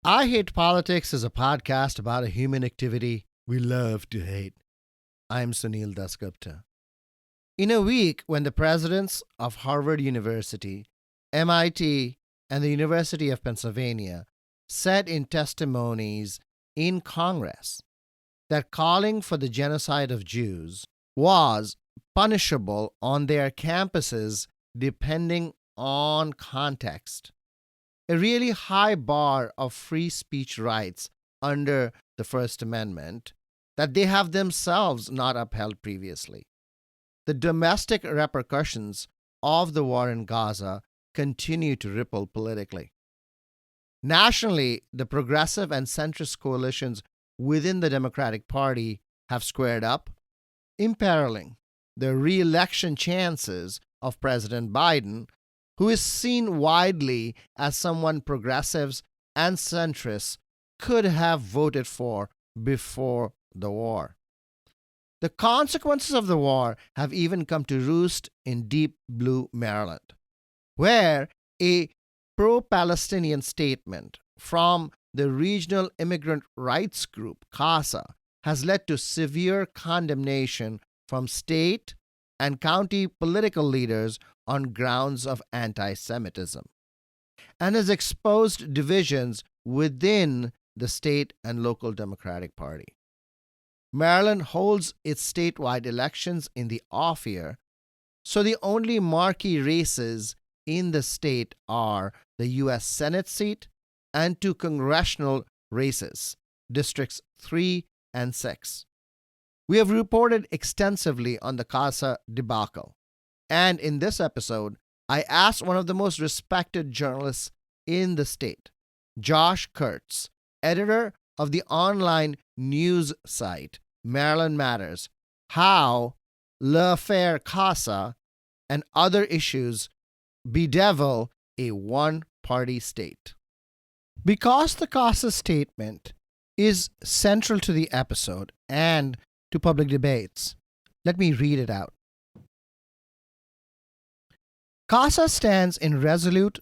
I Hate Politics is a podcast about a human activity we love to hate. I'm Sunil Dasgupta. In a week when the presidents of Harvard University, MIT, and the University of Pennsylvania said in testimonies in Congress that calling for the genocide of Jews was punishable on their campuses depending on context, a really high bar of free speech rights under the First Amendment that they have themselves not upheld previously. The domestic repercussions of the war in Gaza continue to ripple politically. Nationally, the progressive and centrist coalitions within the Democratic Party have squared up, imperiling the re-election chances of President Biden, who is seen widely as someone progressives and centrists could have voted for before the war. The consequences of the war have even come to roost in deep blue Maryland, where a pro-Palestinian statement from the regional immigrant rights group CASA has led to severe condemnation from state and county political leaders on grounds of anti-Semitism, and has exposed divisions within the state and local Democratic Party. Maryland holds its statewide elections in the off year, so the only marquee races in the state are the U.S. Senate seat and two congressional races, Districts 3 and 6. We have reported extensively on the CASA debacle, and in this episode, I asked one of the most respected journalists in the state, Josh Kurtz, editor of the online news site Maryland Matters, how l'affaire CASA and other issues bedevil a one-party state. Because the CASA statement is central to the episode and to public debates, let me read it out. CASA stands in resolute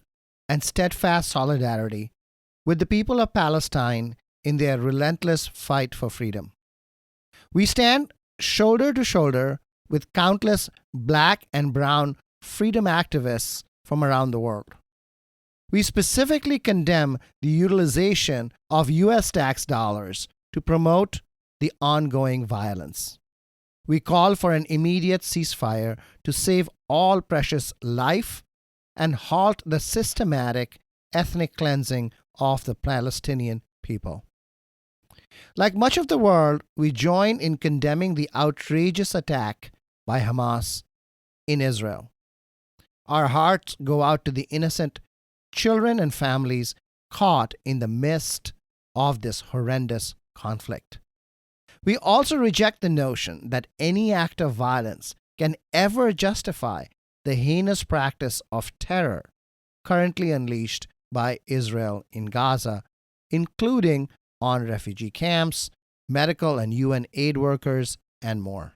and steadfast solidarity with the people of Palestine in their relentless fight for freedom. We stand shoulder to shoulder with countless black and brown freedom activists from around the world. We specifically condemn the utilization of U.S. tax dollars to promote the ongoing violence. We call for an immediate ceasefire to save all precious life and halt the systematic ethnic cleansing of the Palestinian people. Like much of the world, we join in condemning the outrageous attack by Hamas in Israel. Our hearts go out to the innocent children and families caught in the midst of this horrendous conflict. We also reject the notion that any act of violence can ever justify the heinous practice of terror currently unleashed by Israel in Gaza, including on refugee camps, medical and UN aid workers, and more.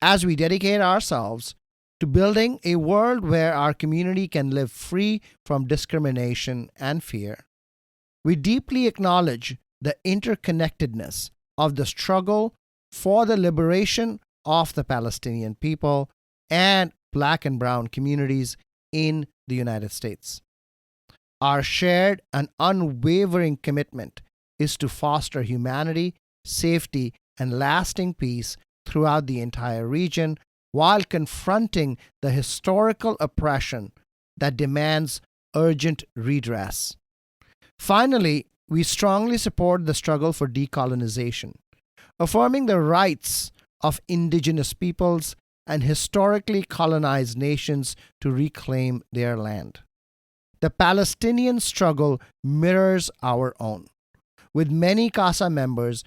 As we dedicate ourselves to building a world where our community can live free from discrimination and fear, we deeply acknowledge the interconnectedness of the struggle for the liberation of the Palestinian people and black and brown communities in the United States. Our shared and unwavering commitment is to foster humanity, safety, and lasting peace throughout the entire region while confronting the historical oppression that demands urgent redress. Finally, we strongly support the struggle for decolonization, affirming the rights of indigenous peoples and historically colonized nations to reclaim their land. The Palestinian struggle mirrors our own, with many CASA members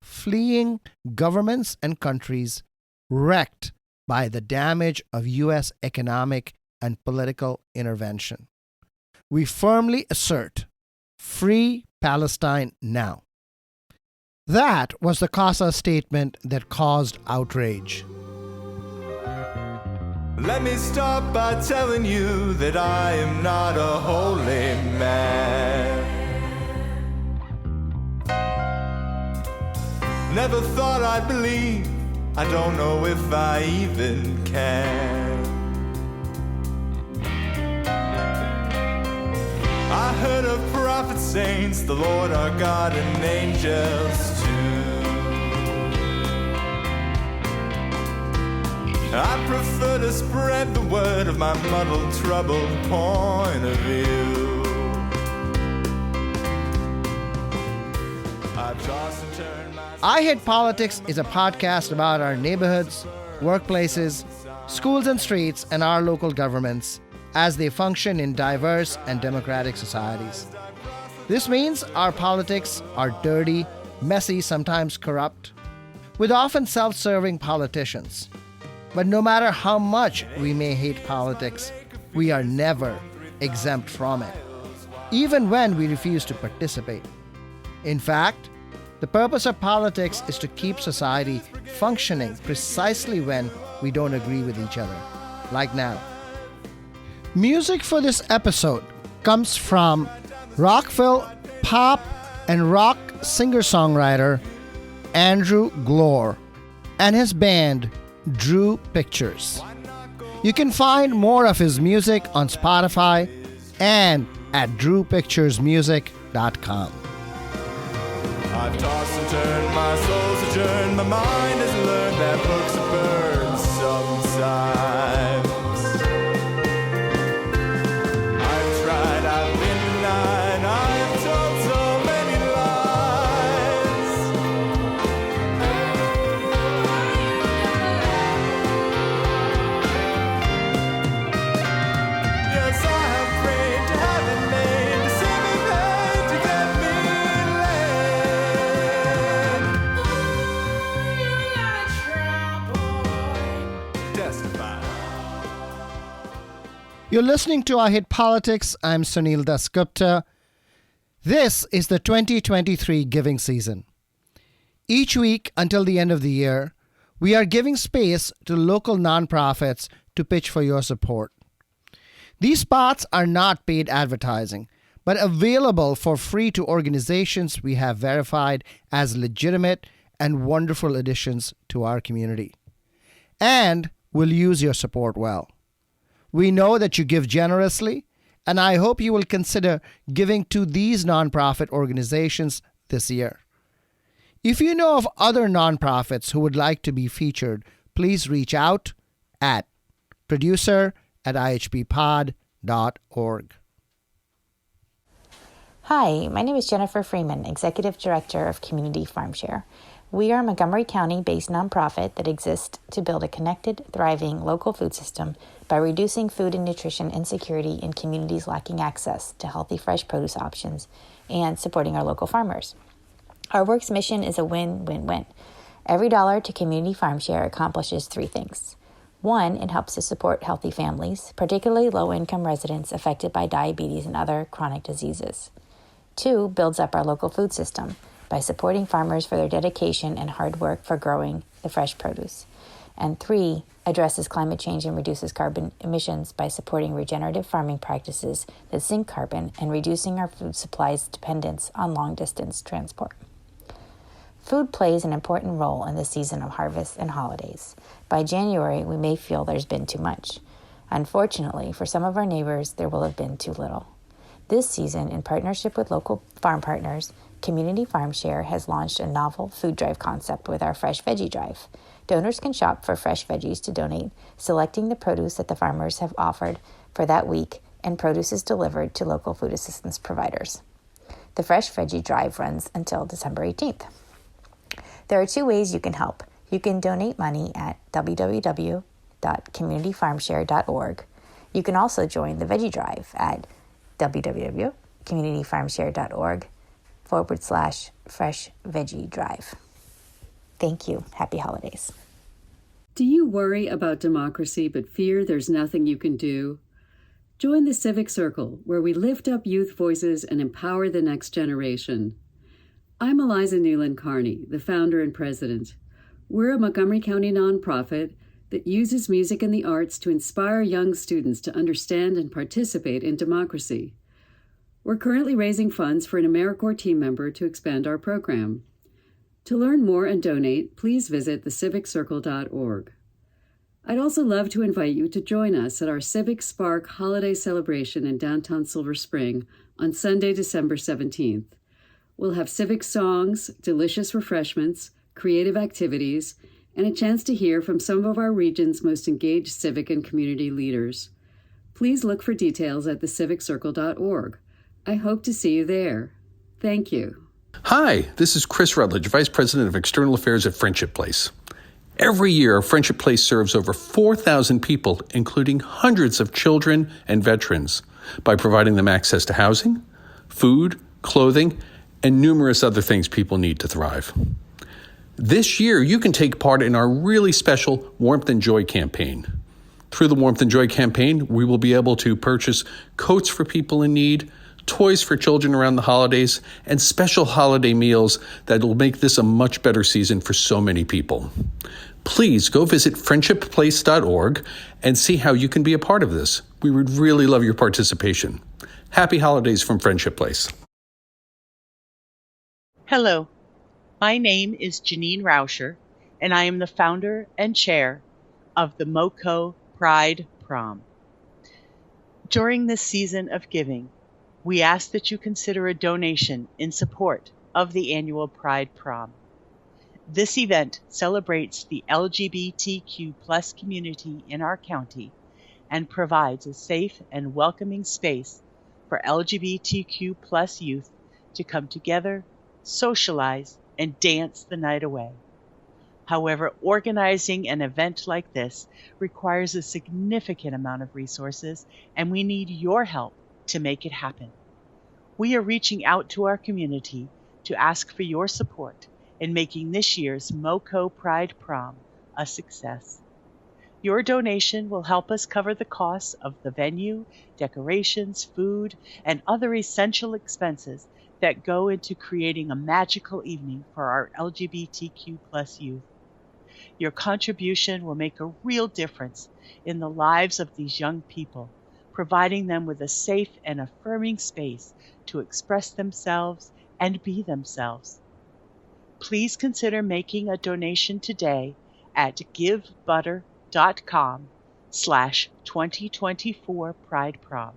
fleeing governments and countries wrecked by the damage of U.S. economic and political intervention. We firmly assert, free Palestine now. That was the CASA statement that caused outrage. Let me start by telling you that I am not a holy man. Never thought I'd believe, I don't know if I even can. I heard of prophets, saints, the Lord our God, and angels too. I prefer to spread the word of my muddled, troubled point of view. I toss and turn my... I Hate Politics is a podcast about our neighborhoods, workplaces, schools and streets, and our local governments as they function in diverse and democratic societies. This means our politics are dirty, messy, sometimes corrupt, with often self-serving politicians. But no matter how much we may hate politics, we are never exempt from it, even when we refuse to participate. In fact, the purpose of politics is to keep society functioning precisely when we don't agree with each other, like now. Music for this episode comes from Rockville pop and rock singer-songwriter Andrew Glor and his band Drew Pictures. You can find more of his music on Spotify and at drewpicturesmusic.com. I've tossed and turned, my soul's adjourned, my mind has learned that books are burned sometimes. I've tried, I've been denied, I've told so many lies. Yes, I have prayed to heaven made to send me pain to get me You're listening to I Hate Politics. I'm Sunil Dasgupta. This is the 2023 giving season. Each week until the end of the year, we are giving space to local nonprofits to pitch for your support. These spots are not paid advertising, but available for free to organizations we have verified as legitimate and wonderful additions to our community. And we'll use your support well. We know that you give generously, and I hope you will consider giving to these nonprofit organizations this year. If you know of other nonprofits who would like to be featured, please reach out at producer@ihppod.org. Hi, my name is Jennifer Freeman, Executive Director of Community FarmShare. We are a Montgomery County-based nonprofit that exists to build a connected, thriving local food system by reducing food and nutrition insecurity in communities lacking access to healthy, fresh produce options and supporting our local farmers. Our work's mission is a win-win-win. Every dollar to Community FarmShare accomplishes three things. One, it helps to support healthy families, particularly low-income residents affected by diabetes and other chronic diseases. Two, builds up our local food system by supporting farmers for their dedication and hard work for growing the fresh produce. And three, addresses climate change and reduces carbon emissions by supporting regenerative farming practices that sink carbon and reducing our food supply's dependence on long-distance transport. Food plays an important role in the season of harvest and holidays. By January, we may feel there's been too much. Unfortunately, for some of our neighbors, there will have been too little. This season, in partnership with local farm partners, Community FarmShare has launched a novel food drive concept with our Fresh Veggie Drive. Donors can shop for fresh veggies to donate, selecting the produce that the farmers have offered for that week, and produce is delivered to local food assistance providers. The Fresh Veggie Drive runs until December 18th. There are two ways you can help. You can donate money at www.communityfarmshare.org. You can also join the Veggie Drive at www.communityfarmshare.org/Fresh Veggie Drive. Thank you. Happy holidays. Do you worry about democracy but fear there's nothing you can do? Join the Civic Circle, where we lift up youth voices and empower the next generation. I'm Eliza Newland-Carney, the founder and president. We're a Montgomery County nonprofit that uses music and the arts to inspire young students to understand and participate in democracy. We're currently raising funds for an AmeriCorps team member to expand our program. To learn more and donate, please visit theciviccircle.org. I'd also love to invite you to join us at our Civic Spark holiday celebration in downtown Silver Spring on Sunday, December 17th. We'll have civic songs, delicious refreshments, creative activities, and a chance to hear from some of our region's most engaged civic and community leaders. Please look for details at theciviccircle.org. I hope to see you there. Thank you. Hi, this is Chris Rutledge, Vice President of External Affairs at Friendship Place. Every year, Friendship Place serves over 4,000 people, including hundreds of children and veterans, by providing them access to housing, food, clothing, and numerous other things people need to thrive. This year, you can take part in our really special Warmth and Joy campaign. Through the Warmth and Joy campaign, we will be able to purchase coats for people in need, toys for children around the holidays, and special holiday meals that will make this a much better season for so many people. Please go visit friendshipplace.org and see how you can be a part of this. We would really love your participation. Happy holidays from Friendship Place. Hello, my name is Janine Rauscher, and I am the founder and chair of the MoCo Pride Prom. During this season of giving, we ask that you consider a donation in support of the annual Pride Prom. This event celebrates the LGBTQ+ community in our county and provides a safe and welcoming space for LGBTQ+ youth to come together, socialize, and dance the night away. However, organizing an event like this requires a significant amount of resources, and we need your help to make it happen. We are reaching out to our community to ask for your support in making this year's MoCo Pride Prom a success. Your donation will help us cover the costs of the venue, decorations, food, and other essential expenses that go into creating a magical evening for our LGBTQ+ youth. Your contribution will make a real difference in the lives of these young people, providing them with a safe and affirming space to express themselves and be themselves. Please consider making a donation today at givebutter.com/2024 Pride Prom.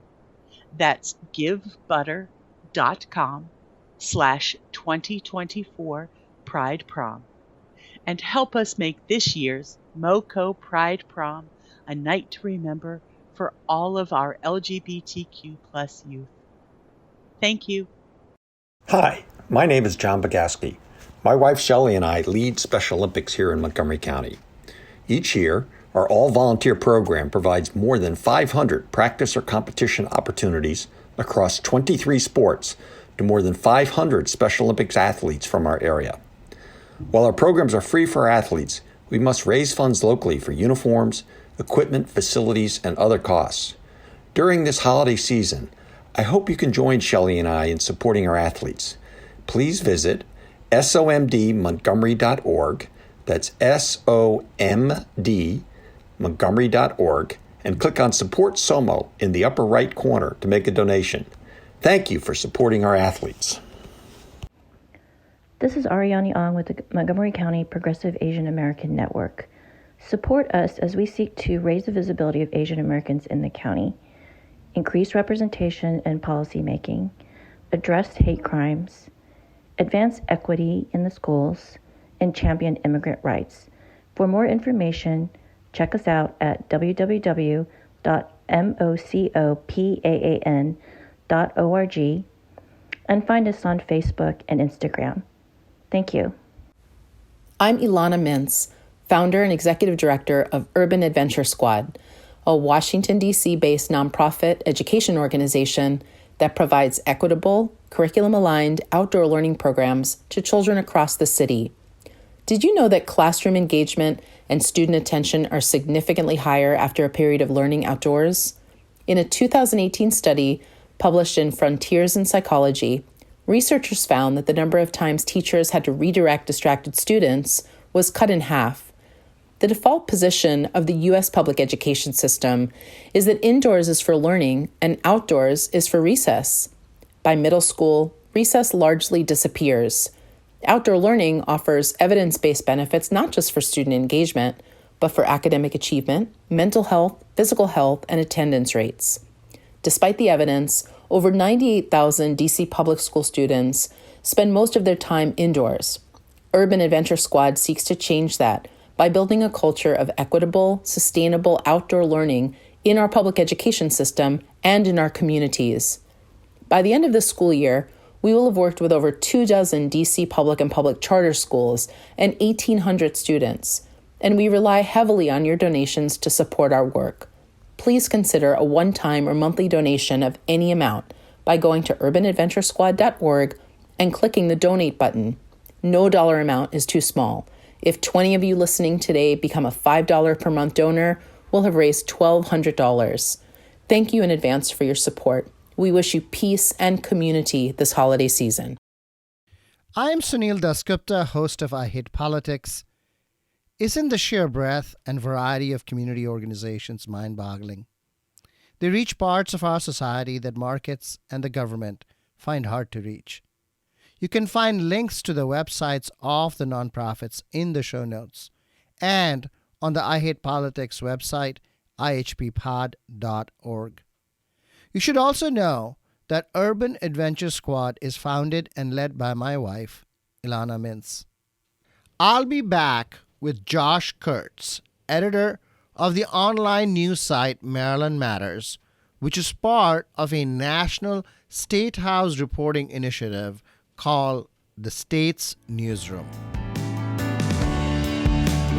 That's givebutter.com/2024 Pride Prom. And help us make this year's MoCo Pride Prom a night to remember for all of our LGBTQ+ youth. Thank you. Hi, my name is John Bogaski. My wife Shelley and I lead Special Olympics here in Montgomery County. Each year, our all-volunteer program provides more than 500 practice or competition opportunities across 23 sports to more than 500 Special Olympics athletes from our area. While our programs are free for our athletes, we must raise funds locally for uniforms, equipment, facilities, and other costs. During this holiday season, I hope you can join Shelley and I in supporting our athletes. Please visit somdmontgomery.org, that's SOMD Montgomery.org, and click on Support SOMO in the upper right corner to make a donation. Thank you for supporting our athletes. This is Ariane Ong with the Montgomery County Progressive Asian American Network. Support us as we seek to raise the visibility of Asian Americans in the county, increase representation and policy making, address hate crimes, advance equity in the schools, and champion immigrant rights. For more information, check us out at www.mocopaan.org and find us on Facebook and Instagram. Thank you. I'm Ilana Mintz, founder and executive director of Urban Adventure Squad, a Washington, D.C.-based nonprofit education organization that provides equitable, curriculum-aligned outdoor learning programs to children across the city. Did you know that classroom engagement and student attention are significantly higher after a period of learning outdoors? In a 2018 study published in Frontiers in Psychology, researchers found that the number of times teachers had to redirect distracted students was cut in half. The default position of the U.S. public education system is that indoors is for learning and outdoors is for recess. By middle school, recess largely disappears. Outdoor learning offers evidence-based benefits not just for student engagement, but for academic achievement, mental health, physical health, and attendance rates. Despite the evidence, over 98,000 DC public school students spend most of their time indoors. Urban Adventure Squad seeks to change that by building a culture of equitable, sustainable outdoor learning in our public education system and in our communities. By the end of the school year, we will have worked with over 24 DC public and public charter schools and 1,800 students, and we rely heavily on your donations to support our work. Please consider a one-time or monthly donation of any amount by going to urbanadventuresquad.org and clicking the donate button. No dollar amount is too small. If 20 of you listening today become a $5 per month donor, we'll have raised $1,200. Thank you in advance for your support. We wish you peace and community this holiday season. I'm Sunil Dasgupta, host of I Hate Politics. Isn't the sheer breadth and variety of community organizations mind-boggling? They reach parts of our society that markets and the government find hard to reach. You can find links to the websites of the nonprofits in the show notes and on the I Hate Politics website, ihppod.org. You should also know that Urban Adventure Squad is founded and led by my wife, Ilana Mintz. I'll be back with Josh Kurtz, editor of the online news site Maryland Matters, which is part of a national State House reporting initiative called the State's Newsroom.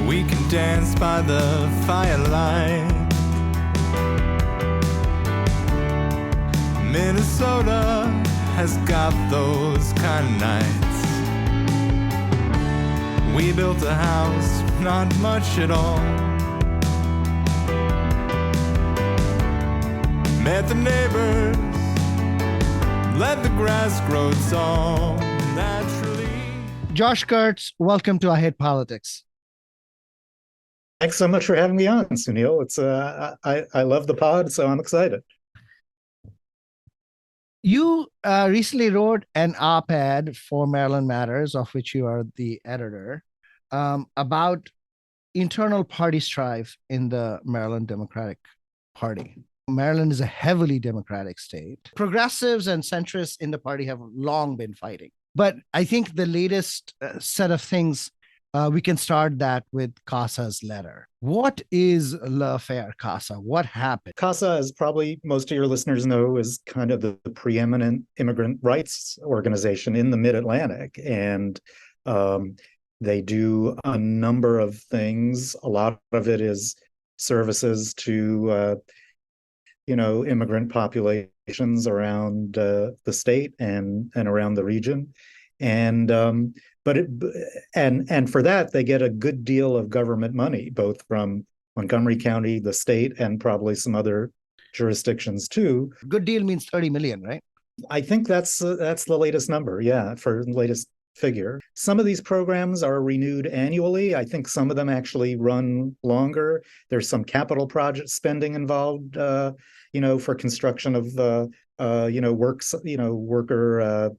We can dance by the firelight. Minnesota has got those kind of nights. We built a house, not much at all. Met the neighbors, let the grass grow tall naturally. Josh Kurtz, welcome to I Hate Politics. Thanks so much for having me on, Sunil. It's I love the pod, so I'm excited. You recently wrote an op-ed for Maryland Matters, of which you are the editor, about internal party strife in the Maryland Democratic Party. Maryland is a heavily Democratic state. Progressives and centrists in the party have long been fighting. But I think the latest set of things, we can start that with CASA's letter. What is l'affaire CASA? What happened? CASA, as probably most of your listeners know, is kind of the preeminent immigrant rights organization in the Mid-Atlantic. And they do a number of things. A lot of it is services to immigrant populations around the state and around the region. And and for that, they get a good deal of government money, both from Montgomery County, the state, and probably some other jurisdictions too. Good deal means 30 million, right? I think that's the latest number, yeah, for the latest figure. Some of these programs are renewed annually. I think some of them actually run longer. There's some capital project spending involved, for construction of worker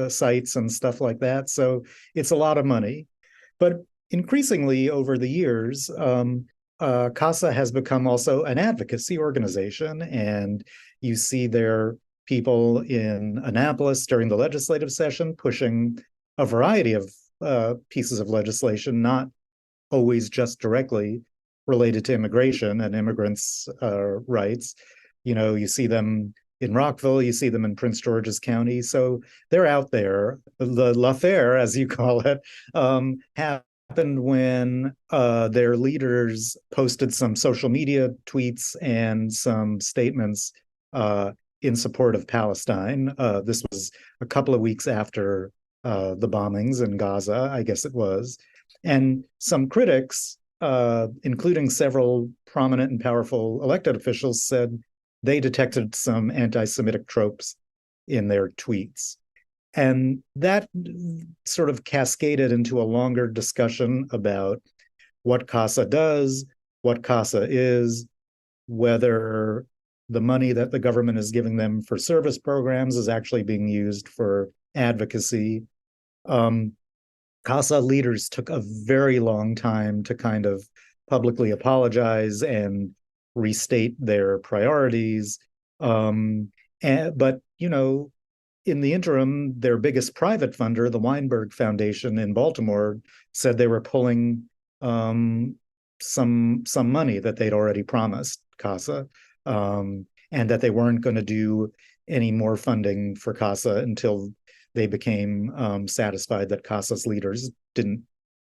sites and stuff like that. So it's a lot of money. But increasingly over the years, CASA has become also an advocacy organization. And you see their people in Annapolis during the legislative session pushing a variety of pieces of legislation, not always just directly related to immigration and immigrants' rights. You see them in Rockville, you see them in Prince George's County. So they're out there. The l'affaire, as you call it, happened when their leaders posted some social media tweets and some statements in support of Palestine. This was a couple of weeks after the bombings in Gaza, I guess it was. And some critics, including several prominent and powerful elected officials, said they detected some anti-Semitic tropes in their tweets. And that sort of cascaded into a longer discussion about what CASA does, what CASA is, whether the money that the government is giving them for service programs is actually being used for advocacy. CASA leaders took a very long time to kind of publicly apologize and restate their priorities. But, in the interim, their biggest private funder, the Weinberg Foundation in Baltimore, said they were pulling some money that they'd already promised CASA, and that they weren't going to do any more funding for CASA until they became satisfied that CASA's leaders didn't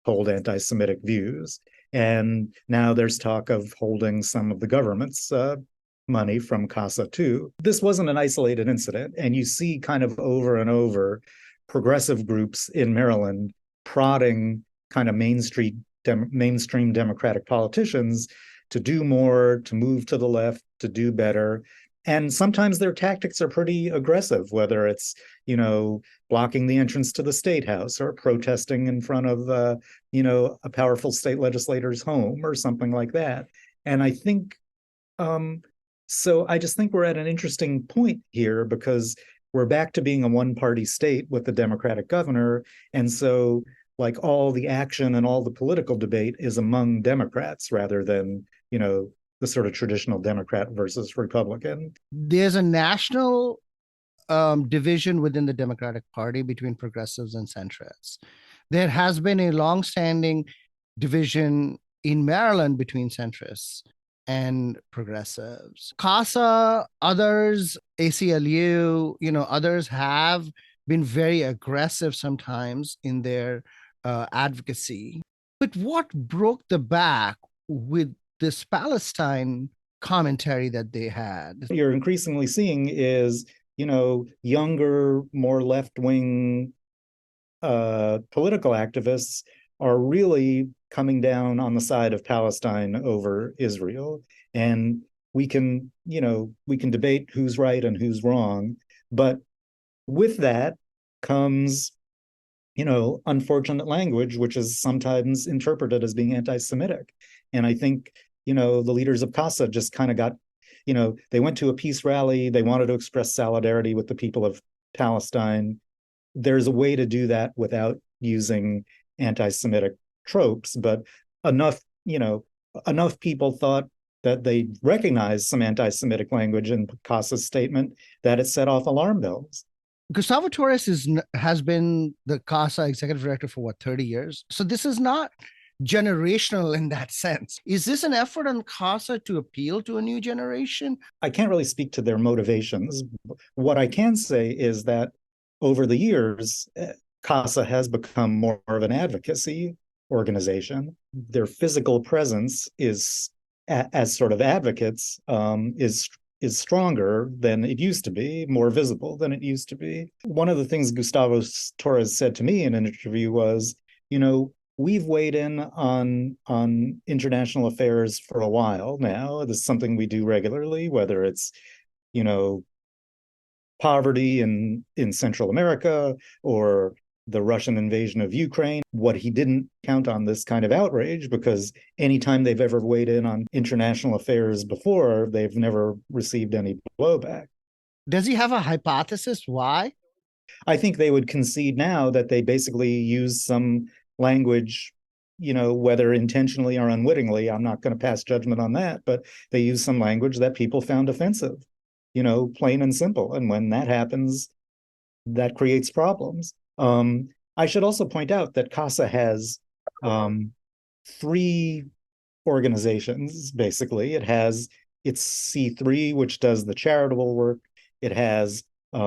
hold anti-Semitic views. And now there's talk of holding some of the government's money from CASA too. This wasn't an isolated incident, and you see kind of over and over progressive groups in Maryland prodding kind of mainstream Democratic politicians to do more, to move to the left, to do better. And sometimes their tactics are pretty aggressive, whether it's, blocking the entrance to the state house or protesting in front of, a powerful state legislator's home or something like that. And I think, so I just think we're at an interesting point here because we're back to being a one-party state with the Democratic governor. And so like all the action and all the political debate is among Democrats rather than, the sort of traditional Democrat versus Republican. There's a national division within the Democratic Party between progressives and centrists. There has been a longstanding division in Maryland between centrists and progressives. CASA, others, ACLU, others have been very aggressive sometimes in their advocacy. But what broke the back with this Palestine commentary that they had? You're increasingly seeing is, younger, more left-wing political activists are really coming down on the side of Palestine over Israel. And we can debate who's right and who's wrong. But with that comes, unfortunate language, which is sometimes interpreted as being anti-Semitic. And I think, the leaders of CASA just kind of got, they went to a peace rally. They wanted to express solidarity with the people of Palestine. There's a way to do that without using anti-Semitic tropes, but enough people thought that they recognized some anti-Semitic language in CASA's statement that it set off alarm bells. Gustavo Torres has been the CASA executive director for 30 years. So this is not generational in that sense. Is this an effort on CASA to appeal to a new generation? I can't really speak to their motivations. What I can say is that over the years, CASA has become more of an advocacy organization. Their physical presence is, as sort of advocates, is stronger than it used to be, more visible than it used to be. One of the things Gustavo Torres said to me in an interview was, we've weighed in on international affairs for a while now. This is something we do regularly, whether it's, poverty in Central America or the Russian invasion of Ukraine. What he didn't count on this kind of outrage, because anytime they've ever weighed in on international affairs before, they've never received any blowback. Does he have a hypothesis why? I think they would concede now that they basically use some language, whether intentionally or unwittingly. I'm not going to pass judgment on that, but they use some language that people found offensive, plain and simple. And when that happens, that creates problems. I should also point out that CASA has 3 organizations, basically. It has its C3, which does the charitable work. It has a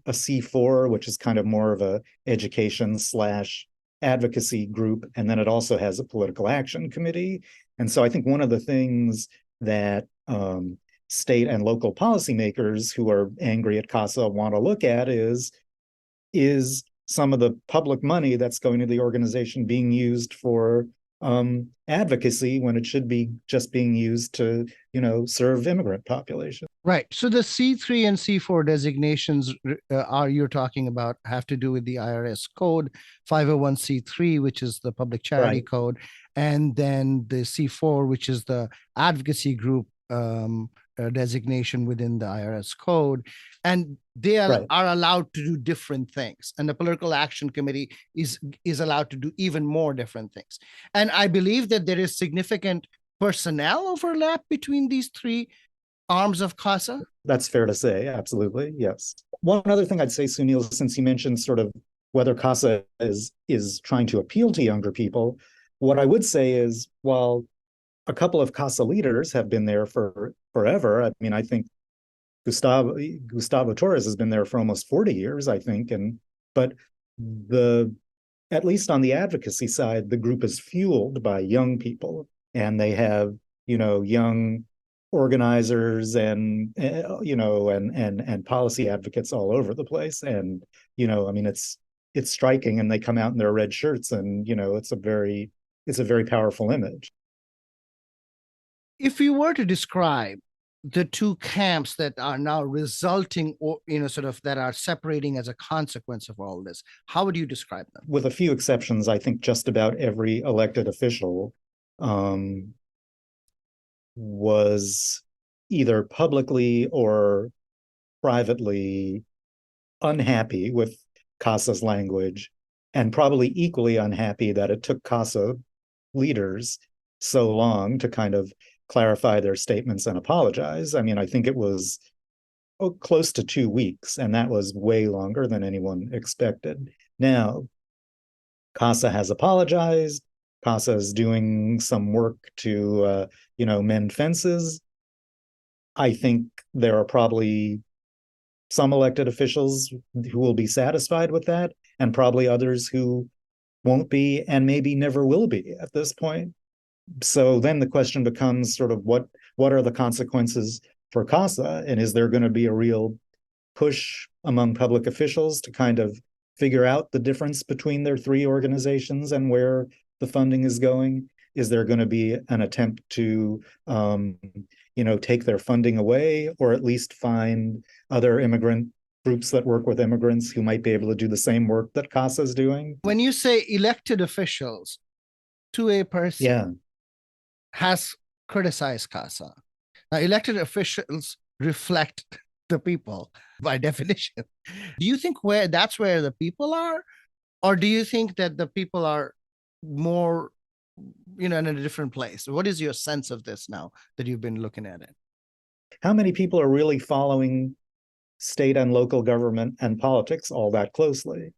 C4, which is kind of more of a education / advocacy group. And then it also has a political action committee. And so I think one of the things that state and local policymakers who are angry at CASA want to look at is some of the public money that's going to the organization being used for advocacy when it should be just being used to, serve immigrant population. Right. So the C3 and C4 designations you're talking about have to do with the IRS code, 501c3, which is the public charity code, and then the C4, which is the advocacy group designation within the IRS code, and they are allowed to do different things. And the Political Action Committee is allowed to do even more different things. And I believe that there is significant personnel overlap between these three arms of CASA. That's fair to say. Absolutely. Yes. One other thing I'd say, Sunil, since you mentioned sort of whether CASA is trying to appeal to younger people, what I would say is, while a couple of CASA leaders have been there for forever, I mean, I think Gustavo Torres has been there for almost 40 years, I think. But at least on the advocacy side, the group is fueled by young people, and they have, young organizers and policy advocates all over the place. And, I mean, it's striking, and they come out in their red shirts, and, it's a very powerful image. If you were to describe the two camps that are now resulting, or sort of that are separating as a consequence of all this, how would you describe them? With a few exceptions, I think just about every elected official was either publicly or privately unhappy with CASA's language, and probably equally unhappy that it took CASA leaders so long to kind of clarify their statements and apologize. I mean, I think it was close to 2 weeks, and that was way longer than anyone expected. Now, CASA has apologized. CASA is doing some work to, mend fences. I think there are probably some elected officials who will be satisfied with that, and probably others who won't be, and maybe never will be at this point. So then the question becomes sort of what are the consequences for CASA, and is there going to be a real push among public officials to kind of figure out the difference between their three organizations and where the funding is going? Is there going to be an attempt to take their funding away, or at least find other immigrant groups that work with immigrants who might be able to do the same work that CASA is doing? When you say elected officials, to a person has criticized CASA. Now, elected officials reflect the people by definition. Do you think that's where the people are? Or do you think that the people are more, in a different place? What is your sense of this now that you've been looking at it? How many people are really following state and local government and politics all that closely?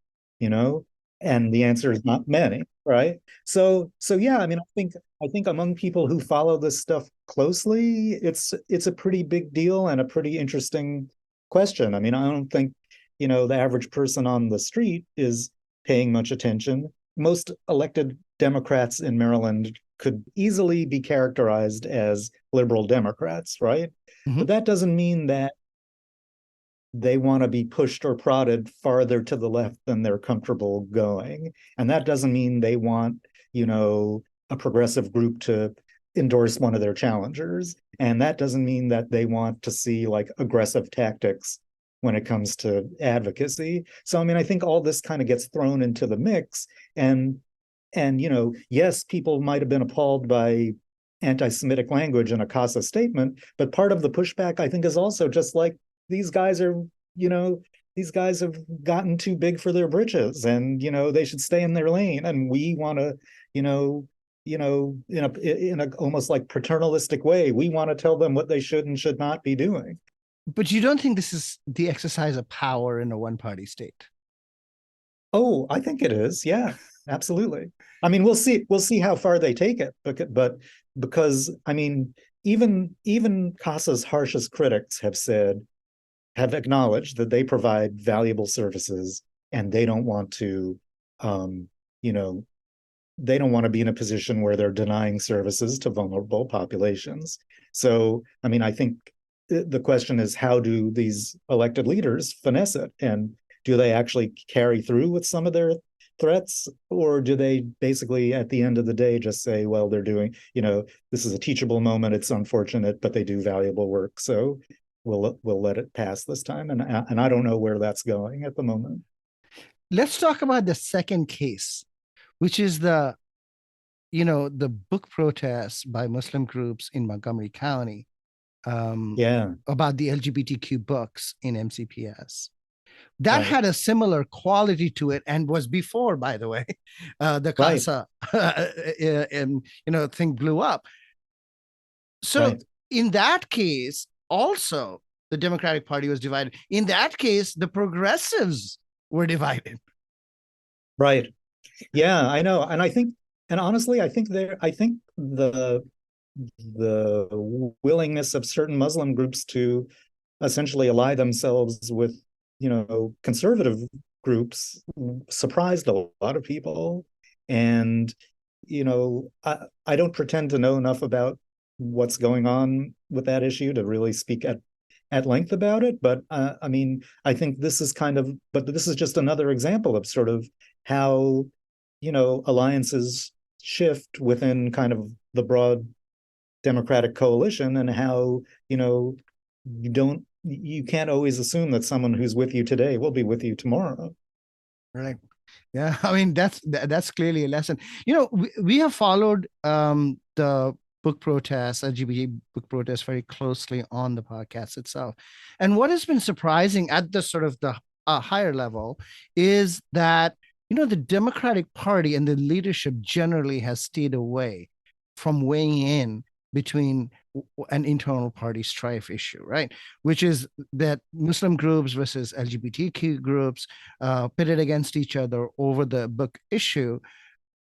And the answer is not many, right? So yeah, I mean, I think among people who follow this stuff closely, it's a pretty big deal and a pretty interesting question. I mean, I don't think, the average person on the street is paying much attention. Most elected Democrats in Maryland could easily be characterized as liberal Democrats, right? Mm-hmm. But that doesn't mean that they want to be pushed or prodded farther to the left than they're comfortable going. And that doesn't mean they want, a progressive group to endorse one of their challengers. And that doesn't mean that they want to see like aggressive tactics when it comes to advocacy. So, I mean, I think all this kind of gets thrown into the mix. And yes, people might have been appalled by anti-Semitic language in a CASA statement, but part of the pushback, I think, is also just like, these guys have gotten too big for their britches, and, they should stay in their lane. And we want to, in a almost like paternalistic way, we want to tell them what they should and should not be doing. But you don't think this is the exercise of power in a one-party state? Oh, I think it is. Yeah, absolutely. I mean, we'll see how far they take it, but because, I mean, even CASA's harshest critics have acknowledged that they provide valuable services, and they don't want to, they don't want to be in a position where they're denying services to vulnerable populations. So, I mean, I think the question is, how do these elected leaders finesse it? And do they actually carry through with some of their threats? Or do they basically, at the end of the day, just say, well, they're doing, this is a teachable moment. It's unfortunate, but they do valuable work. So we'll let it pass this time. And I don't know where that's going at the moment. Let's talk about the second case, which is the book protests by Muslim groups in Montgomery County. about the LGBTQ books in MCPS. That Right. had a similar quality to it, and was before, by the way, the Right. CASA thing blew up. So Right. in that case, also the Democratic Party was divided. In that case, the progressives were divided. Right. Yeah, I know. And I think, and honestly, I think the willingness of certain Muslim groups to essentially ally themselves with, conservative groups surprised a lot of people. And, I don't pretend to know enough about what's going on with that issue to really speak at length about it. But I mean, I think this is this is just another example of sort of how, alliances shift within kind of the broad Democratic coalition, and how, you can't always assume that someone who's with you today will be with you tomorrow. Right. Yeah. I mean, that's clearly a lesson. We have followed the book protests, LGBT book protests, very closely on the podcast itself. And what has been surprising at the sort of the higher level is that, the Democratic Party and the leadership generally has stayed away from weighing in between an internal party strife issue, right? Which is that Muslim groups versus LGBTQ groups pitted against each other over the book issue.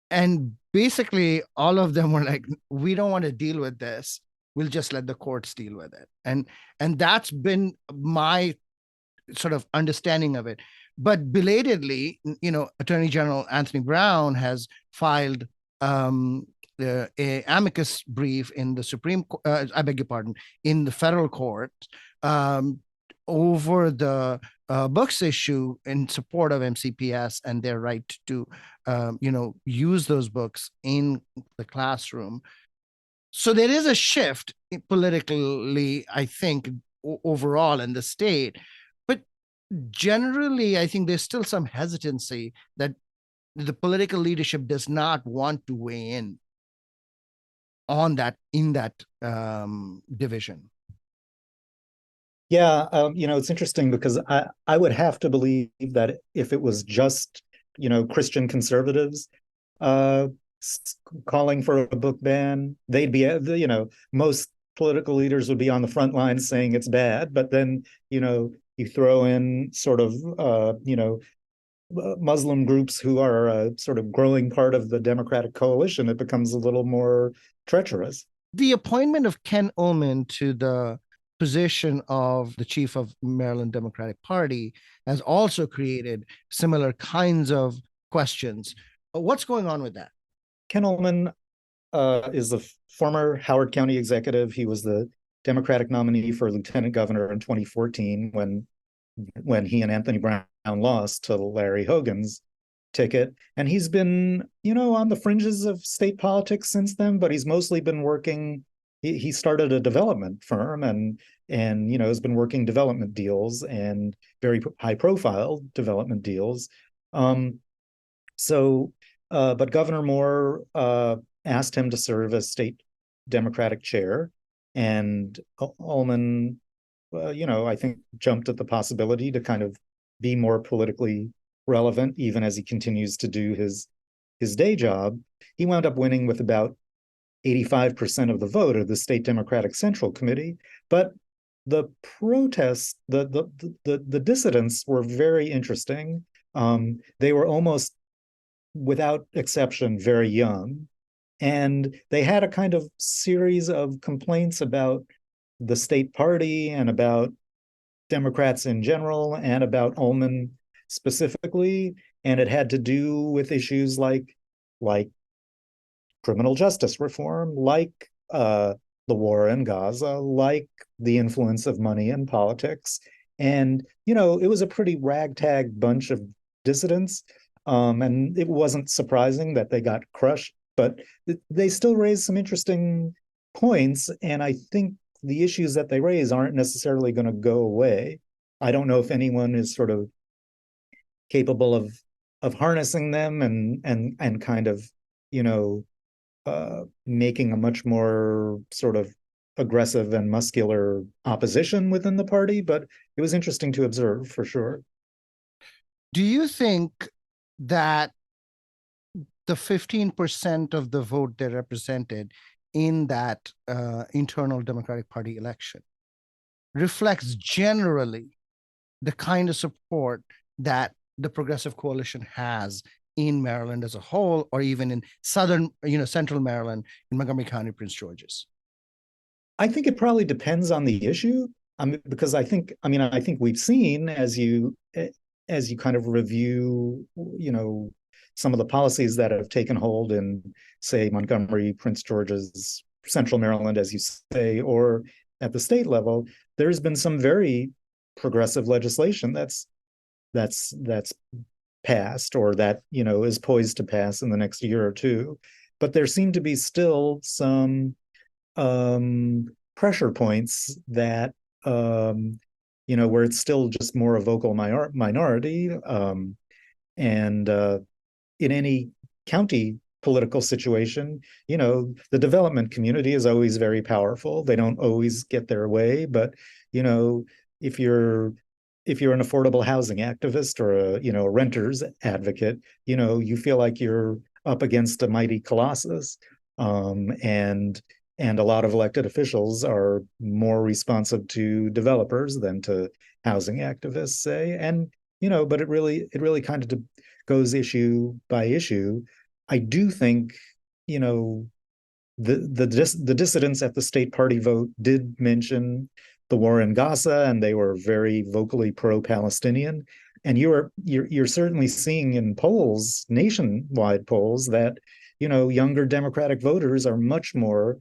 And basically, all of them were like, we don't want to deal with this. We'll just let the courts deal with it. And that's been my sort of understanding of it. But belatedly, Attorney General Anthony Brown has filed a amicus brief in the in the federal court over the books issue in support of MCPS and their right to, use those books in the classroom. So there is a shift politically, I think, overall in the state. But generally, I think there's still some hesitancy that the political leadership does not want to weigh in on that, in that division. Yeah, it's interesting because I would have to believe that if it was just, Christian conservatives calling for a book ban, they'd be, most political leaders would be on the front lines saying it's bad. But then, you throw in sort of, Muslim groups who are a sort of growing part of the Democratic coalition, it becomes a little more treacherous. The appointment of Ken Ullman to the position of the chief of Maryland Democratic Party has also created similar kinds of questions. What's going on with that? Ken Ullman is the former Howard County executive. He was the Democratic nominee for lieutenant governor in 2014 when he and Anthony Brown lost to Larry Hogan's ticket. And he's been, on the fringes of state politics since then, but he's mostly been working. He started a development firm and has been working development deals, and very high profile development deals. But Governor Moore asked him to serve as state Democratic chair, and Ullman, I think jumped at the possibility to kind of be more politically relevant, even as he continues to do his day job. He wound up winning with about 85% of the vote of the State Democratic Central Committee. But the protests, the dissidents were very interesting. They were almost, without exception, very young. And they had a kind of series of complaints about the state party and about Democrats in general and about Ullman specifically. And it had to do with issues like criminal justice reform, like the war in Gaza, like the influence of money in politics. And, it was a pretty ragtag bunch of dissidents. And it wasn't surprising that they got crushed, but they still raised some interesting points. And I think the issues that they raise aren't necessarily going to go away. I don't know if anyone is sort of capable of harnessing them and kind of, making a much more sort of aggressive and muscular opposition within the party, but it was interesting to observe for sure. Do you think that the 15% of the vote they represented in that internal Democratic Party election reflects generally the kind of support that the Progressive Coalition has in Maryland as a whole, or even in central Maryland, in Montgomery County, Prince George's? I think it probably depends on the issue, because I think we've seen, as you kind of review, some of the policies that have taken hold in, say, Montgomery, Prince George's, Central Maryland, as you say, or at the state level, there's been some very progressive legislation that's passed, or that is poised to pass in the next year or two. But there seem to be still some pressure points that where it's still just more a vocal minority, and in any county political situation, the development community is always very powerful. They don't always get their way, but if you're an affordable housing activist or a renters advocate, you feel like you're up against a mighty colossus, and a lot of elected officials are more responsive to developers than to housing activists, say. And but it really kind of goes issue by issue. I do think the dissidents at the state party vote did mention the war in Gaza, and they were very vocally pro-Palestinian. And you're certainly seeing in polls, nationwide polls, that younger Democratic voters are much more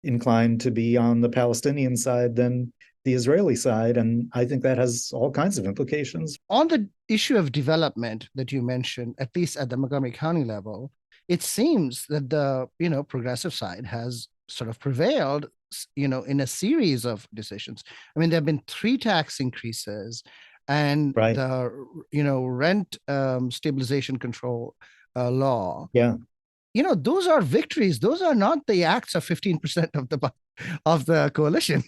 inclined to be on the Palestinian side than the Israeli side. And I think that has all kinds of implications. On the issue of development that you mentioned, at least at the Montgomery County level, it seems that the progressive side has sort of prevailed in a series of decisions. I mean, there have been 3 tax increases, and right. The rent stabilization control law. Yeah. Those are victories. Those are not the acts of 15% of the coalition.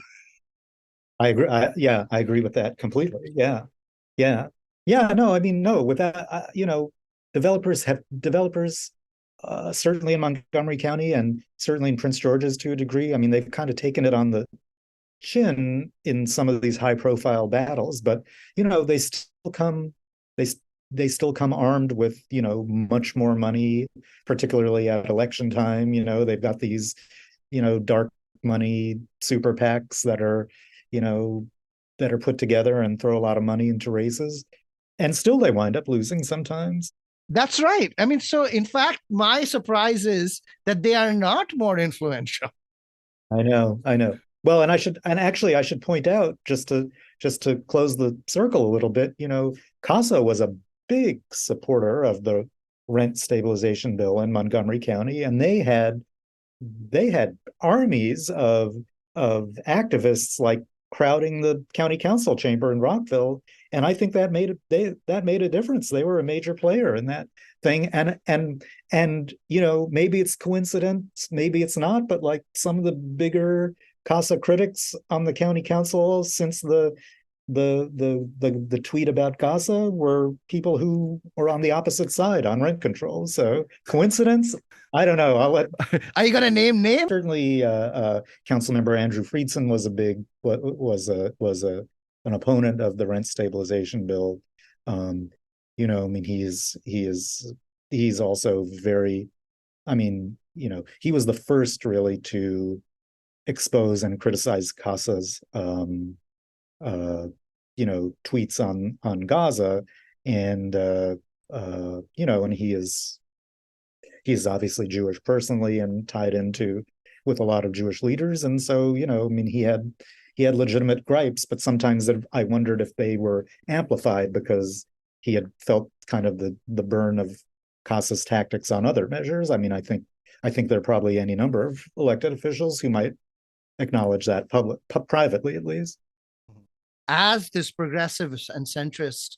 I agree. I agree with that completely. Yeah. No, I mean, no. With that, developers certainly in Montgomery County and certainly in Prince George's to a degree. I mean, they've kind of taken it on the chin in some of these high-profile battles, but they still come armed with much more money, particularly at election time. They've got these dark money super PACs that are put together and throw a lot of money into races, and still they wind up losing sometimes. That's right. I mean, so in fact, my surprise is that they are not more influential. I know. Well, and I should point out, just to close the circle a little bit, CASA was a big supporter of the rent stabilization bill in Montgomery County, and they had armies of activists like crowding the county council chamber in Rockville, and I think that made a difference. They were a major player in that thing, and maybe it's coincidence, maybe it's not, but like some of the bigger CASA critics on the county council since the tweet about Gaza were people who were on the opposite side on rent control. So coincidence? I don't know. Are you going to name names? Certainly, Councilmember Andrew Friedson was an opponent of the rent stabilization bill. I mean, he's also very. I mean, he was the first really to expose and criticize CASA's tweets on Gaza, and and he's obviously Jewish personally and tied into with a lot of Jewish leaders, and so I mean, he had legitimate gripes, but sometimes I wondered if they were amplified because he had felt kind of the burn of CASA's tactics on other measures. I mean, I think there are probably any number of elected officials who might acknowledge that privately, at least. As this progressive and centrist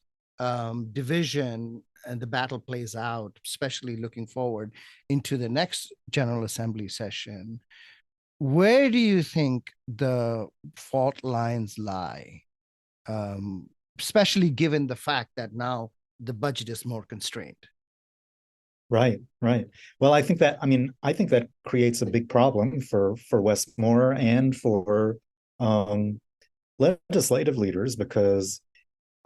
division and the battle plays out, especially looking forward into the next General Assembly session, Where do you think the fault lines lie? Um, Especially given the fact that now the budget is more constrained. Right, right. Well, I think that creates a big problem for Westmore and for um, legislative leaders because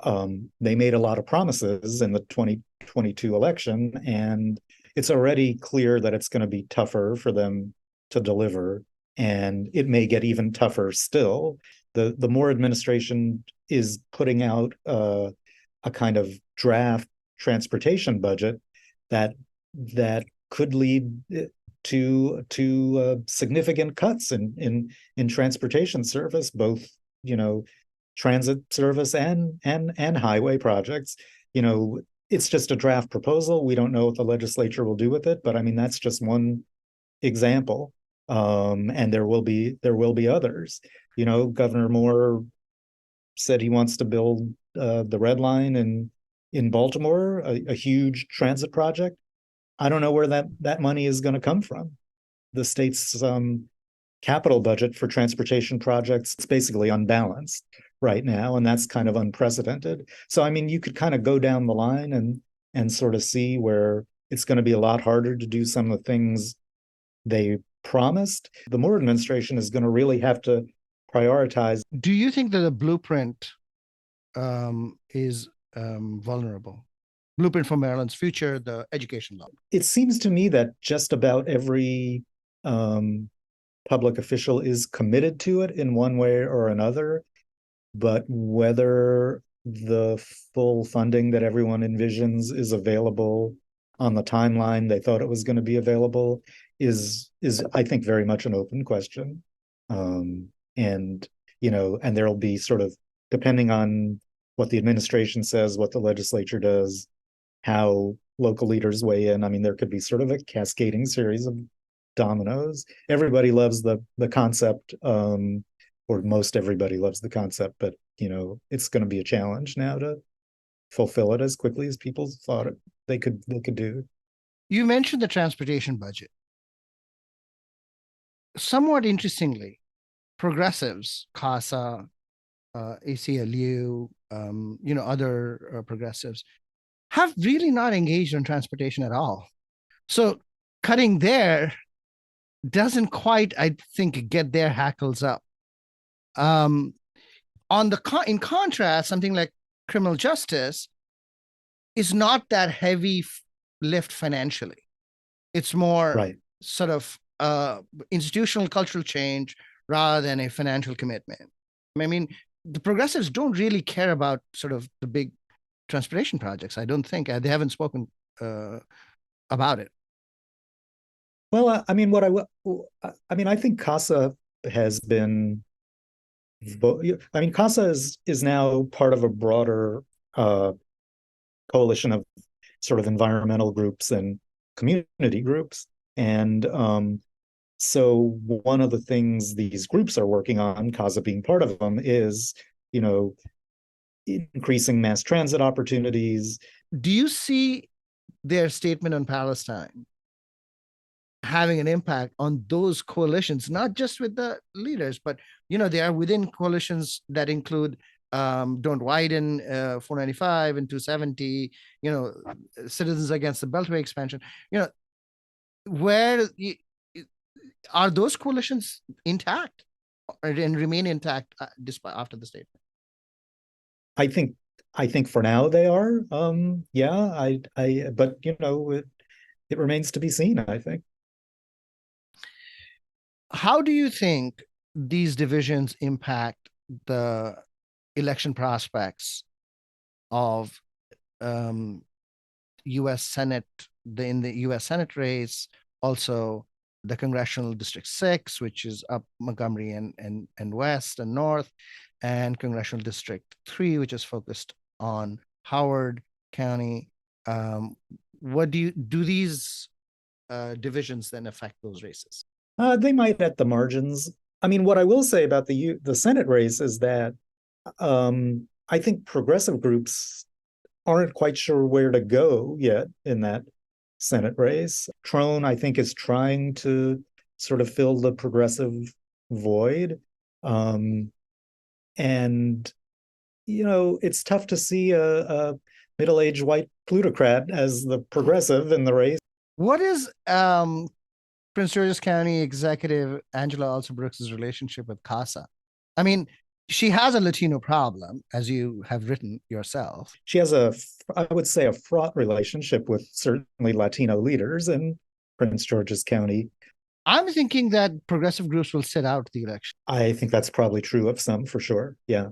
they made a lot of promises in the 2022 election, and it's already clear that it's going to be tougher for them to deliver, and it may get even tougher still. The Moore administration is putting out a kind of draft transportation budget that could lead to significant cuts in transportation service, both transit service and highway projects. It's just a draft proposal. We don't know what the legislature will do with it, but I mean that's just one example. And there will be others. Governor Moore said he wants to build the Red Line in Baltimore, a huge transit project. I don't know where that money is going to come from. The state's capital budget for transportation projects is basically unbalanced right now, and that's kind of unprecedented. So, I mean, you could kind of go down the line and sort of see where it's going to be a lot harder to do some of the things they promised. The Moore administration is going to really have to prioritize. Do you think that the blueprint is vulnerable? Blueprint for Maryland's future, the education law. It seems to me that just about every public official is committed to it in one way or another, but whether the full funding that everyone envisions is available on the timeline they thought it was going to be available is I think very much an open question. And there'll be sort of, depending on what the administration says, what the legislature does, how local leaders weigh in. I mean, there could be sort of a cascading series of dominoes. Everybody loves the concept, or most everybody loves the concept, but it's going to be a challenge now to fulfill it as quickly as people thought they could do. You mentioned the transportation budget. Somewhat interestingly, progressives, CASA, ACLU, other progressives have really not engaged in transportation at all. So cutting there doesn't quite, I think, get their hackles up. In contrast, something like criminal justice is not that heavy lift financially. It's more sort of institutional cultural change rather than a financial commitment. I mean, the progressives don't really care about sort of the big transportation projects. I don't think they haven't spoken about it. Well, I mean, I think CASA has been. I mean, CASA is now part of a broader coalition of sort of environmental groups and community groups, and so one of the things these groups are working on, CASA being part of them, is increasing mass transit opportunities. Do you see their statement on Palestine having an impact on those coalitions, not just with the leaders, but they are within coalitions that include Don't Widen 495 and 270, Citizens Against the Beltway expansion. Where are those coalitions intact and remain intact despite after the statement? I think for now they are. But it remains to be seen, I think. How do you think these divisions impact the election prospects of U.S. Senate, in the U.S. Senate race, also the Congressional District 6, which is up Montgomery and West and North, and Congressional District 3, which is focused on Howard County? What do these divisions then affect those races? They might at the margins. I mean, what I will say about the Senate race is that I think progressive groups aren't quite sure where to go yet in that Senate race. Trone, I think, is trying to sort of fill the progressive void. And, it's tough to see a middle-aged white plutocrat as the progressive in the race. What is Prince George's County Executive Angela Alsobrooks' relationship with CASA? I mean, she has a Latino problem, as you have written yourself. She has I would say, a fraught relationship with certainly Latino leaders in Prince George's County. I'm thinking that progressive groups will sit out the election. I think that's probably true of some, for sure. Yeah.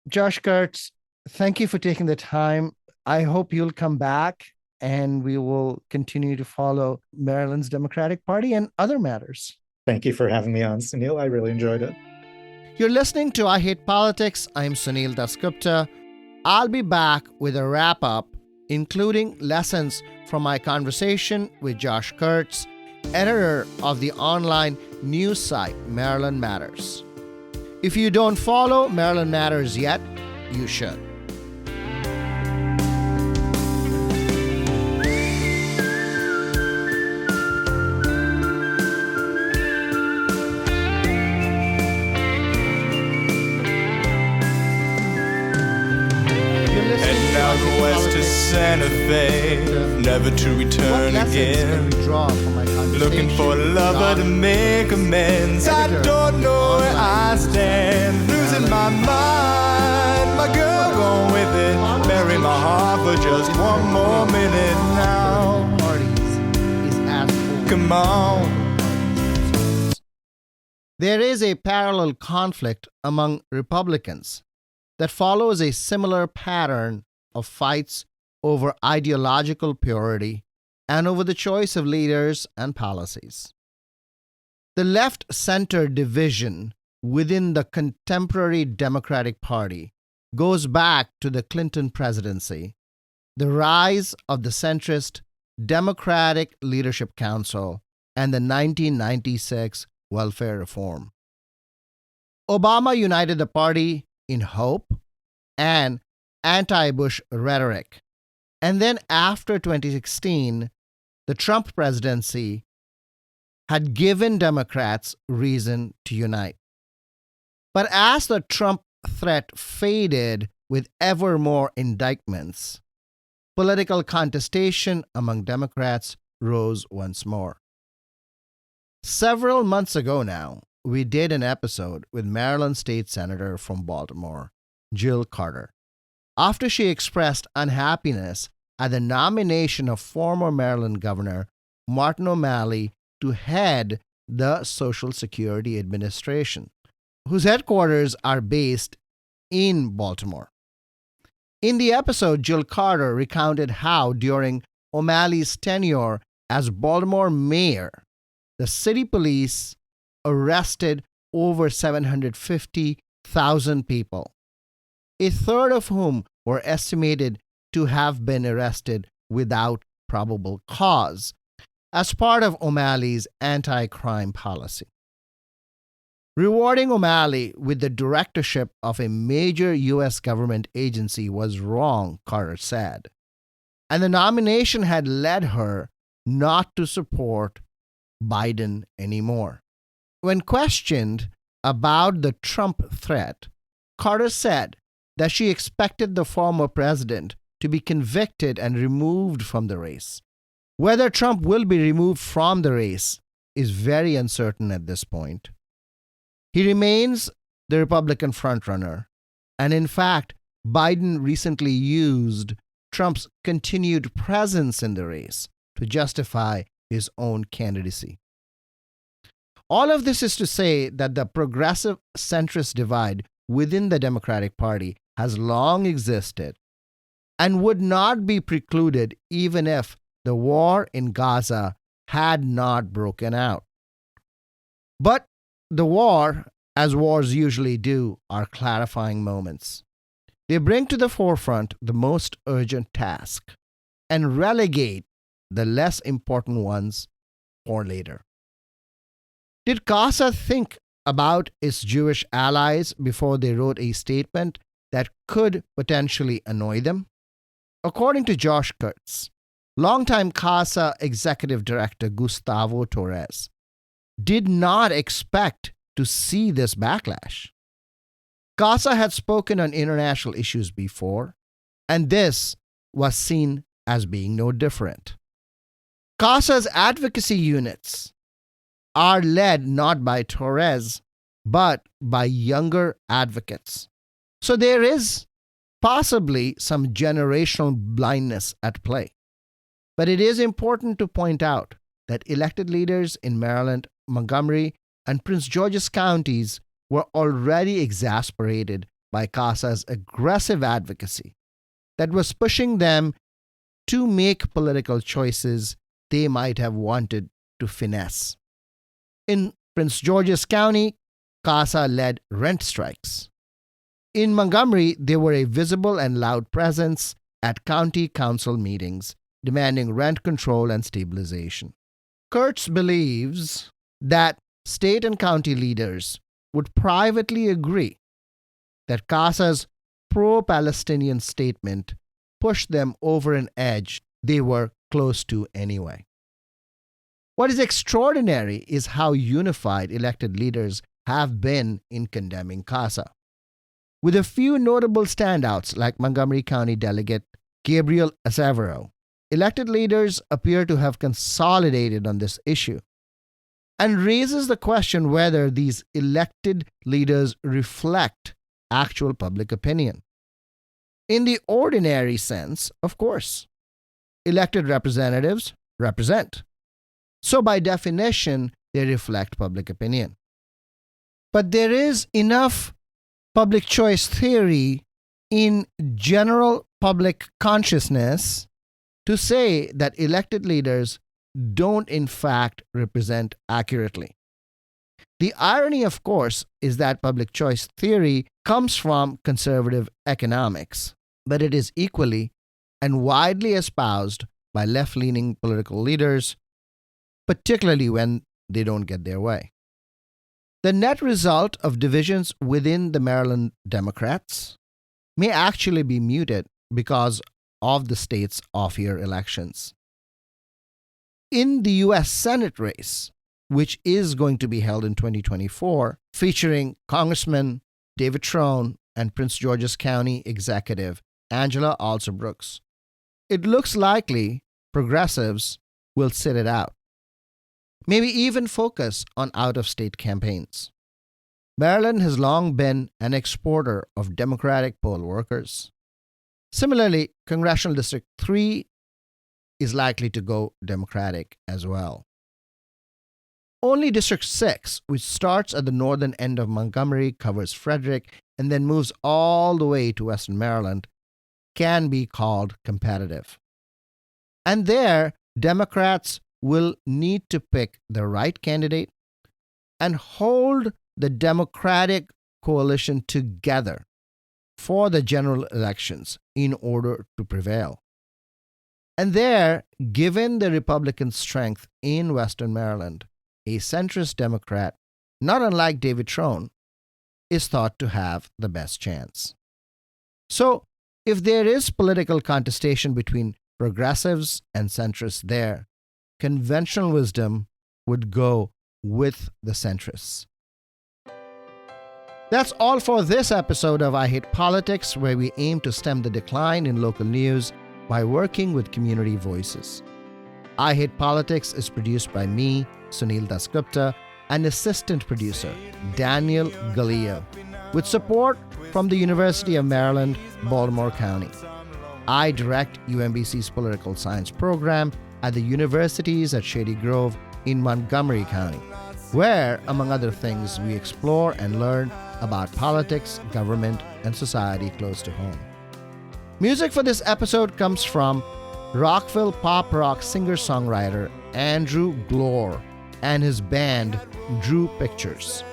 Josh Kurtz, thank you for taking the time. I hope you'll come back and we will continue to follow Maryland's Democratic Party and other matters. Thank you for having me on, Sunil. I really enjoyed it. You're listening to I Hate Politics. I'm Sunil Dasgupta. I'll be back with a wrap-up, including lessons from my conversation with Josh Kurtz, editor of the online news site Maryland Matters. If you don't follow Maryland Matters yet, you should. The west to Santa Fe, never to return again. Looking for a lover to make amends. I don't know where I stand. Losing my mind, my girl gone with it. Bury my heart for just one more minute now. Come on. There is a parallel conflict among Republicans that follows a similar pattern of fights over ideological purity and over the choice of leaders and policies. The left-center division within the contemporary Democratic Party goes back to the Clinton presidency, the rise of the centrist Democratic Leadership Council, and the 1996 welfare reform. Obama united the party in hope and anti-Bush rhetoric. And then after 2016, the Trump presidency had given Democrats reason to unite. But as the Trump threat faded with ever more indictments, political contestation among Democrats rose once more. Several months ago now, we did an episode with Maryland State Senator from Baltimore, Jill Carter, after she expressed unhappiness at the nomination of former Maryland Governor Martin O'Malley to head the Social Security Administration, whose headquarters are based in Baltimore. In the episode, Jill Carter recounted how, during O'Malley's tenure as Baltimore mayor, the city police arrested over 750,000 people, a third of whom were estimated to have been arrested without probable cause, as part of O'Malley's anti-crime policy. Rewarding O'Malley with the directorship of a major U.S. government agency was wrong, Carter said, and the nomination had led her not to support Biden anymore. When questioned about the Trump threat, Carter said that she expected the former president to be convicted and removed from the race. Whether Trump will be removed from the race is very uncertain at this point. He remains the Republican frontrunner, and in fact, Biden recently used Trump's continued presence in the race to justify his own candidacy. All of this is to say that the progressive-centrist divide within the Democratic Party has long existed and would not be precluded even if the war in Gaza had not broken out. But the war, as wars usually do, are clarifying moments. They bring to the forefront the most urgent task and relegate the less important ones for later. Did CASA think about its Jewish allies before they wrote a statement that could potentially annoy them? According to Josh Kurtz, longtime CASA executive director Gustavo Torres, did not expect to see this backlash. CASA had spoken on international issues before, and this was seen as being no different. CASA's advocacy units are led not by Torres, but by younger advocates. So there is possibly some generational blindness at play. But it is important to point out that elected leaders in Maryland, Montgomery, and Prince George's counties were already exasperated by CASA's aggressive advocacy that was pushing them to make political choices they might have wanted to finesse. In Prince George's County, CASA led rent strikes. In Montgomery, they were a visible and loud presence at county council meetings, demanding rent control and stabilization. Kurtz believes that state and county leaders would privately agree that CASA's pro-Palestinian statement pushed them over an edge they were close to anyway. What is extraordinary is how unified elected leaders have been in condemning CASA. With a few notable standouts like Montgomery County Delegate Gabriel Acevero, elected leaders appear to have consolidated on this issue, and raises the question whether these elected leaders reflect actual public opinion. In the ordinary sense, of course, elected representatives represent. So by definition, they reflect public opinion. But there is enough public choice theory in general public consciousness to say that elected leaders don't in fact represent accurately. The irony, of course, is that public choice theory comes from conservative economics, but it is equally and widely espoused by left-leaning political leaders, particularly when they don't get their way. The net result of divisions within the Maryland Democrats may actually be muted because of the state's off-year elections. In the U.S. Senate race, which is going to be held in 2024, featuring Congressman David Trone and Prince George's County Executive Angela Alsobrooks, it looks likely progressives will sit it out, maybe even focus on out-of-state campaigns. Maryland has long been an exporter of Democratic poll workers. Similarly, Congressional District 3 is likely to go Democratic as well. Only District 6, which starts at the northern end of Montgomery, covers Frederick, and then moves all the way to Western Maryland, can be called competitive. And there, Democrats will need to pick the right candidate and hold the Democratic coalition together for the general elections in order to prevail. And there, given the Republican strength in Western Maryland, a centrist Democrat, not unlike David Trone, is thought to have the best chance. So, if there is political contestation between progressives and centrists there, conventional wisdom would go with the centrists. That's all for this episode of I Hate Politics, where we aim to stem the decline in local news by working with community voices. I Hate Politics is produced by me, Sunil Dasgupta, and assistant producer Daniel Galileo, with support from the University of Maryland, Baltimore County. I direct UMBC's political science program at the universities at Shady Grove in Montgomery County, where, among other things, we explore and learn about politics, government, and society close to home. Music for this episode comes from Rockville pop rock singer-songwriter Andrew Glor and his band Drew Pictures.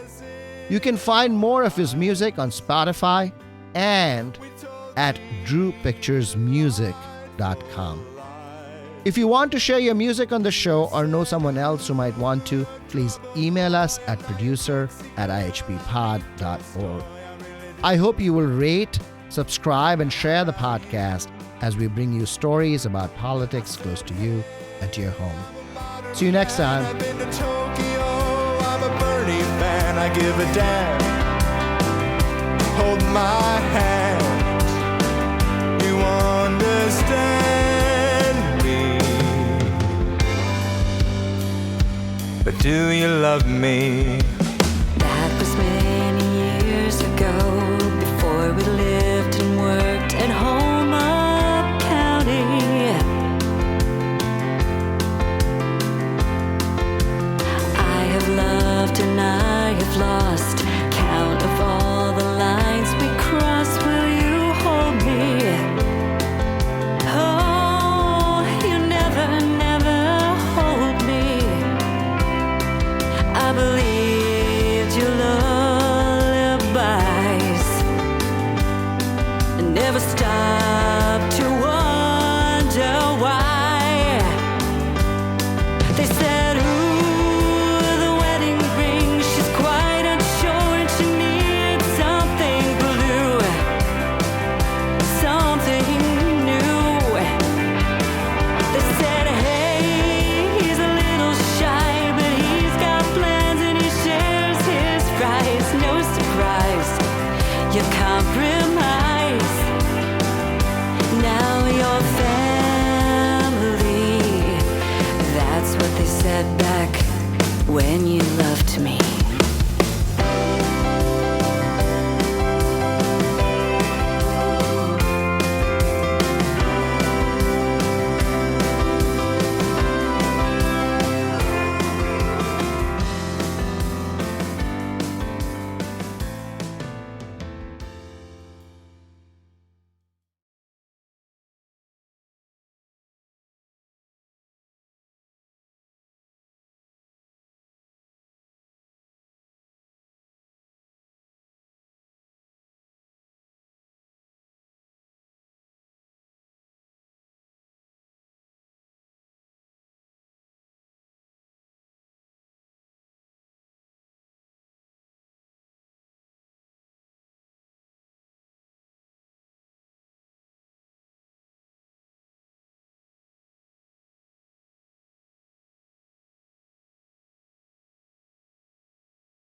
You can find more of his music on Spotify and at drewpicturesmusic.com. If you want to share your music on the show or know someone else who might want to, please email us at producer@ihppod.org. I hope you will rate, subscribe, and share the podcast as we bring you stories about politics close to you and to your home. See you next time. I'm a Bernie fan, I give a damn. Hold my hand, you understand me. But do you love me?